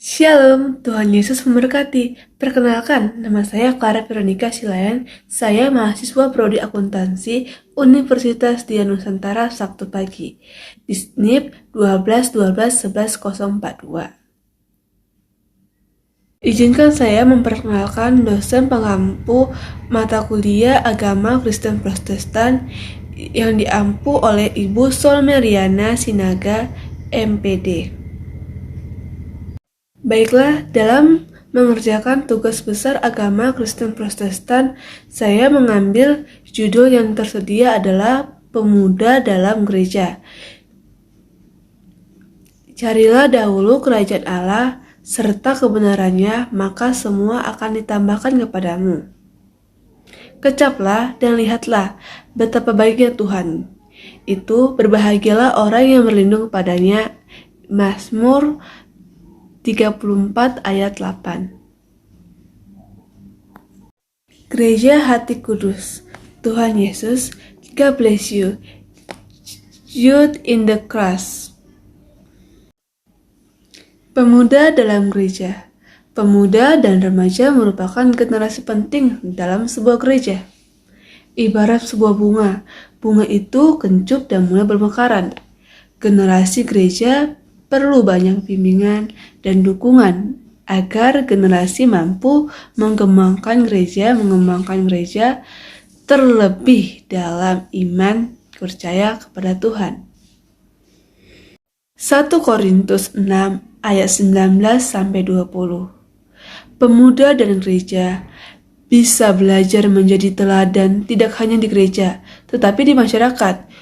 Shalom, Tuhan Yesus memberkati. Perkenalkan, nama saya Clara Veronica Silayan. Saya mahasiswa Prodi Akuntansi Universitas Dian Nusantara Sabtu pagi. Di SNIP 12 11 Izinkan saya memperkenalkan dosen pengampu mata kuliah Agama Kristen Protestan yang diampu oleh Ibu Solmeriana Sinaga, MPD. Baiklah, dalam mengerjakan tugas besar agama Kristen Protestan, saya mengambil judul yang tersedia adalah Pemuda dalam Gereja. Carilah dahulu kerajaan Allah serta kebenarannya, maka semua akan ditambahkan kepadamu. Kecaplah dan lihatlah betapa baiknya Tuhan. Itu berbahagialah orang yang berlindung padanya. Mazmur 34 ayat 8. Gereja Hati Kudus. Tuhan Yesus, God bless you. Youth in the Cross. Pemuda dalam gereja. Pemuda dan remaja merupakan generasi penting dalam sebuah gereja. Ibarat sebuah bunga, bunga itu kencup dan mulai bermekaran. Generasi gereja perlu banyak bimbingan dan dukungan agar generasi mampu mengembangkan gereja terlebih dalam iman percaya kepada Tuhan. 1 Korintus 6 ayat 19-20. Pemuda dan gereja bisa belajar menjadi teladan tidak hanya di gereja, tetapi di masyarakat.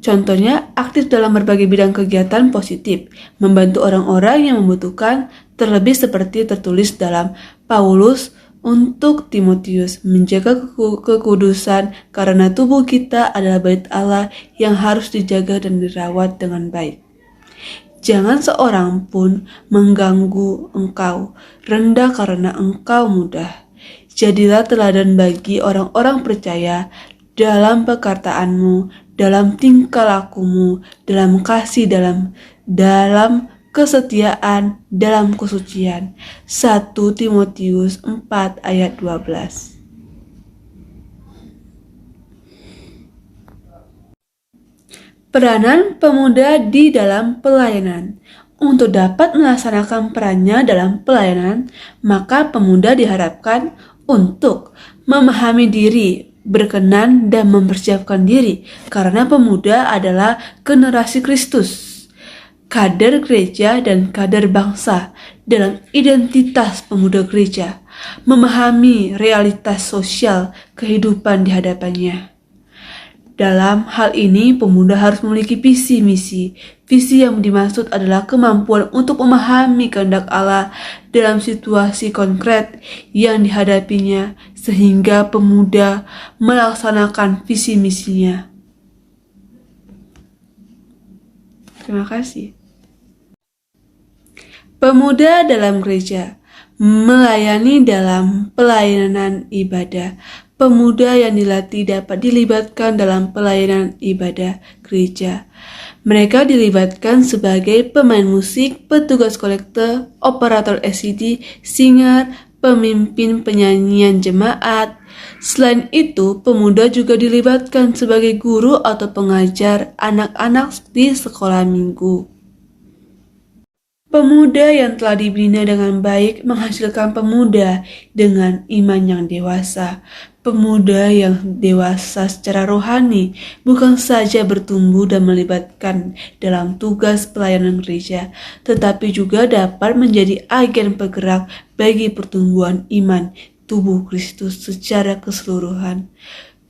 Contohnya, aktif dalam berbagai bidang kegiatan positif, membantu orang-orang yang membutuhkan, terlebih seperti tertulis dalam Paulus untuk Timotius, menjaga kekudusan karena tubuh kita adalah bait Allah yang harus dijaga dan dirawat dengan baik. Jangan seorang pun mengganggu engkau, rendah karena engkau mudah. Jadilah teladan bagi orang-orang percaya dalam perkataanmu, dalam tingkah lakumu, dalam kasih, dalam kesetiaan, dalam kesucian. 1 Timotius 4 ayat 12. Peranan pemuda di dalam pelayanan. Untuk dapat melaksanakan perannya dalam pelayanan, maka pemuda diharapkan untuk memahami diri, berkenan dan mempersiapkan diri, karena pemuda adalah generasi Kristus, kader gereja dan kader bangsa. Dalam identitas pemuda gereja, memahami realitas sosial kehidupan di hadapannya. Dalam hal ini, pemuda harus memiliki visi misi. Visi yang dimaksud adalah kemampuan untuk memahami kehendak Allah dalam situasi konkret yang dihadapinya, sehingga pemuda melaksanakan visi misinya. Terima kasih. Pemuda dalam gereja melayani dalam pelayanan ibadah. Pemuda yang dilatih dapat dilibatkan dalam pelayanan ibadah gereja. Mereka dilibatkan sebagai pemain musik, petugas kolektor, operator SCD, singer, pemimpin penyanyian jemaat. Selain itu, pemuda juga dilibatkan sebagai guru atau pengajar anak-anak di sekolah minggu. Pemuda yang telah dibina dengan baik menghasilkan pemuda dengan iman yang dewasa. Pemuda yang dewasa secara rohani bukan saja bertumbuh dan melibatkan dalam tugas pelayanan gereja, tetapi juga dapat menjadi agen penggerak bagi pertumbuhan iman tubuh Kristus secara keseluruhan.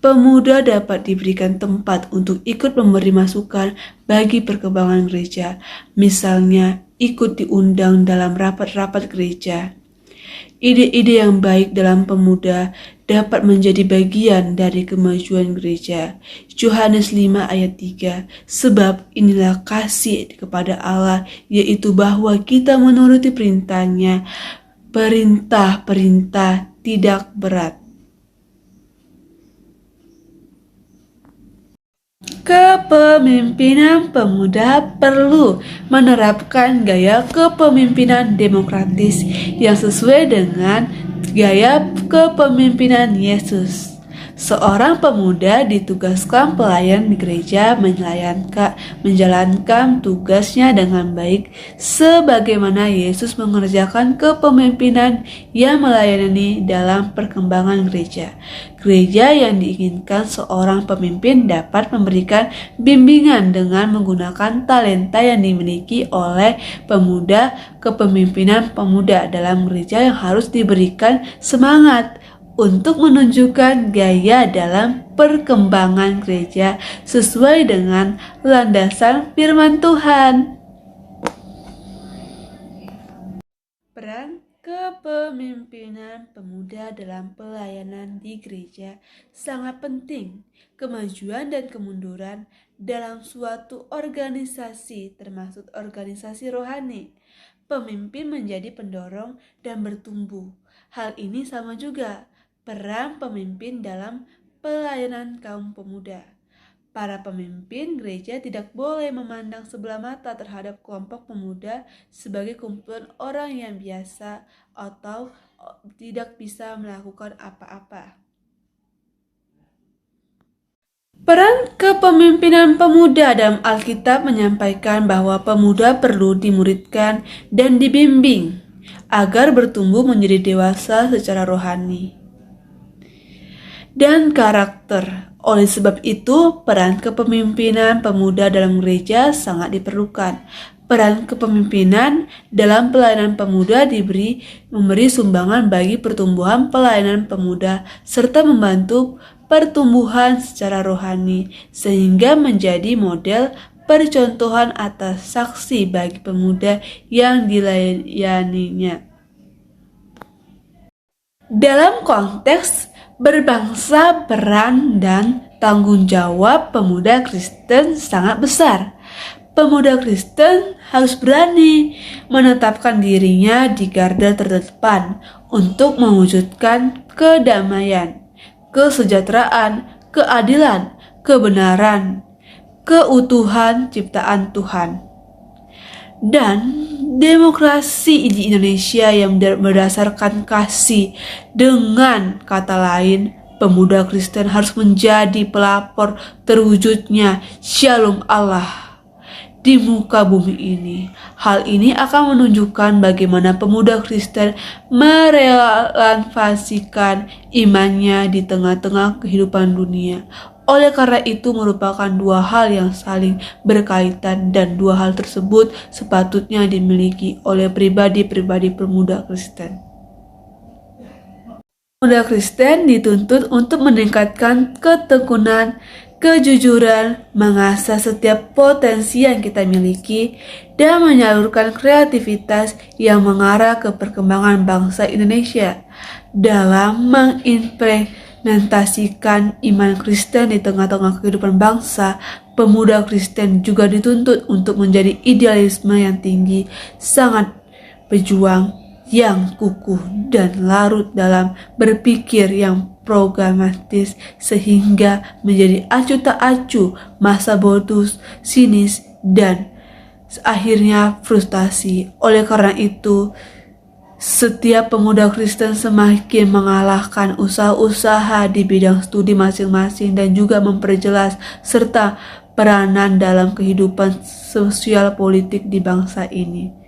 Pemuda dapat diberikan tempat untuk ikut memberi masukan bagi perkembangan gereja, misalnya ikut diundang dalam rapat-rapat gereja. Ide-ide yang baik dalam pemuda dapat menjadi bagian dari kemajuan gereja. Yohanes 5 ayat 3. Sebab inilah kasih kepada Allah, yaitu bahwa kita menuruti perintahnya. Perintah-perintah tidak berat. Kepemimpinan pemuda perlu menerapkan gaya kepemimpinan demokratis yang sesuai dengan gaya kepemimpinan Yesus. Seorang pemuda ditugaskan pelayan di gereja menjalankan tugasnya dengan baik sebagaimana Yesus mengerjakan kepemimpinan yang melayani dalam perkembangan gereja. Gereja yang diinginkan seorang pemimpin dapat memberikan bimbingan dengan menggunakan talenta yang dimiliki oleh pemuda. Kepemimpinan pemuda dalam gereja yang harus diberikan semangat untuk menunjukkan gaya dalam perkembangan gereja sesuai dengan landasan firman Tuhan. Peran kepemimpinan pemuda dalam pelayanan di gereja sangat penting. Kemajuan dan kemunduran dalam suatu organisasi, termasuk organisasi rohani, pemimpin menjadi pendorong dan bertumbuh. Hal ini sama juga peran pemimpin dalam pelayanan kaum pemuda. Para pemimpin gereja tidak boleh memandang sebelah mata terhadap kelompok pemuda sebagai kumpulan orang yang biasa atau tidak bisa melakukan apa-apa. Peran kepemimpinan pemuda dalam Alkitab menyampaikan bahwa pemuda perlu dimuridkan dan dibimbing agar bertumbuh menjadi dewasa secara rohani dan karakter. Oleh sebab itu, peran kepemimpinan pemuda dalam gereja sangat diperlukan. Peran kepemimpinan dalam pelayanan pemuda memberi sumbangan bagi pertumbuhan pelayanan pemuda serta membantu pertumbuhan secara rohani sehingga menjadi model percontohan atas saksi bagi pemuda yang dilayaninya. Dalam konteks berbangsa, peran dan tanggung jawab pemuda Kristen sangat besar. Pemuda Kristen harus berani menetapkan dirinya di garda terdepan untuk mewujudkan kedamaian, kesejahteraan, keadilan, kebenaran, keutuhan ciptaan Tuhan, dan demokrasi di Indonesia yang berdasarkan kasih. Dengan kata lain, pemuda Kristen harus menjadi pelapor terwujudnya Shalom Allah di muka bumi ini. Hal ini akan menunjukkan bagaimana pemuda Kristen merelevasikan imannya di tengah-tengah kehidupan dunia. Oleh karena itu merupakan dua hal yang saling berkaitan dan dua hal tersebut sepatutnya dimiliki oleh pribadi-pribadi pemuda Kristen. Pemuda Kristen dituntut untuk meningkatkan ketekunan, kejujuran, mengasah setiap potensi yang kita miliki, dan menyalurkan kreativitas yang mengarah ke perkembangan bangsa Indonesia dalam mengimplementasikan iman Kristen di tengah-tengah kehidupan bangsa. Pemuda Kristen juga dituntut untuk menjadi idealisme yang tinggi, sangat pejuang, yang kukuh dan larut dalam berpikir yang programatis sehingga menjadi acuh tak acuh masa bodoh, sinis, dan akhirnya frustasi. Oleh karena itu, setiap pemuda Kristen semakin mengalahkan usaha-usaha di bidang studi masing-masing dan juga memperjelas serta peranan dalam kehidupan sosial politik di bangsa ini.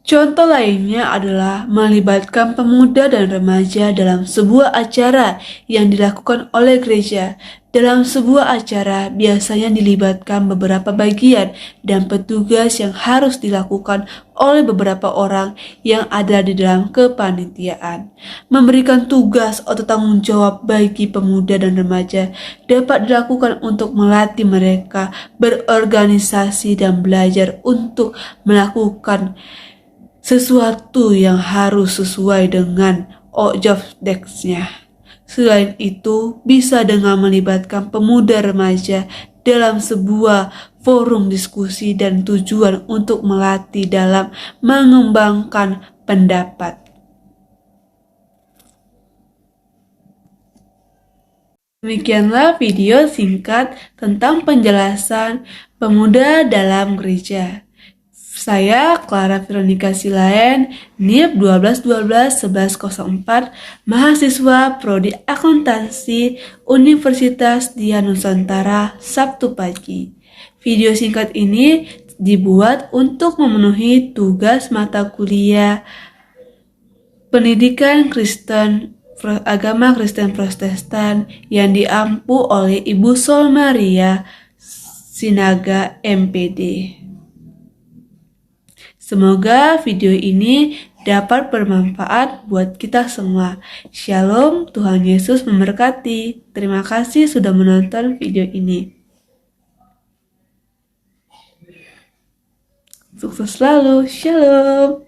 Contoh lainnya adalah melibatkan pemuda dan remaja dalam sebuah acara yang dilakukan oleh gereja. Dalam sebuah acara biasanya dilibatkan beberapa bagian dan petugas yang harus dilakukan oleh beberapa orang yang ada di dalam kepanitiaan. Memberikan tugas atau tanggung jawab bagi pemuda dan remaja dapat dilakukan untuk melatih mereka berorganisasi dan belajar untuk melakukan sesuatu yang harus sesuai dengan objektifnya. Selain itu, bisa dengan melibatkan pemuda remaja dalam sebuah forum diskusi dan tujuan untuk melatih dalam mengembangkan pendapat. Demikianlah video singkat tentang penjelasan pemuda dalam gereja. Saya Clara Veronica Silaen, NIP 12121104, mahasiswa Prodi Akuntansi Universitas Dian Nusantara, Sabtu pagi. Video singkat ini dibuat untuk memenuhi tugas mata kuliah Pendidikan Kristen Agama Kristen Protestan yang diampu oleh Ibu Sol Maria Sinaga MPD. Semoga video ini dapat bermanfaat buat kita semua. Shalom, Tuhan Yesus memberkati. Terima kasih sudah menonton video ini. Sukses selalu, shalom.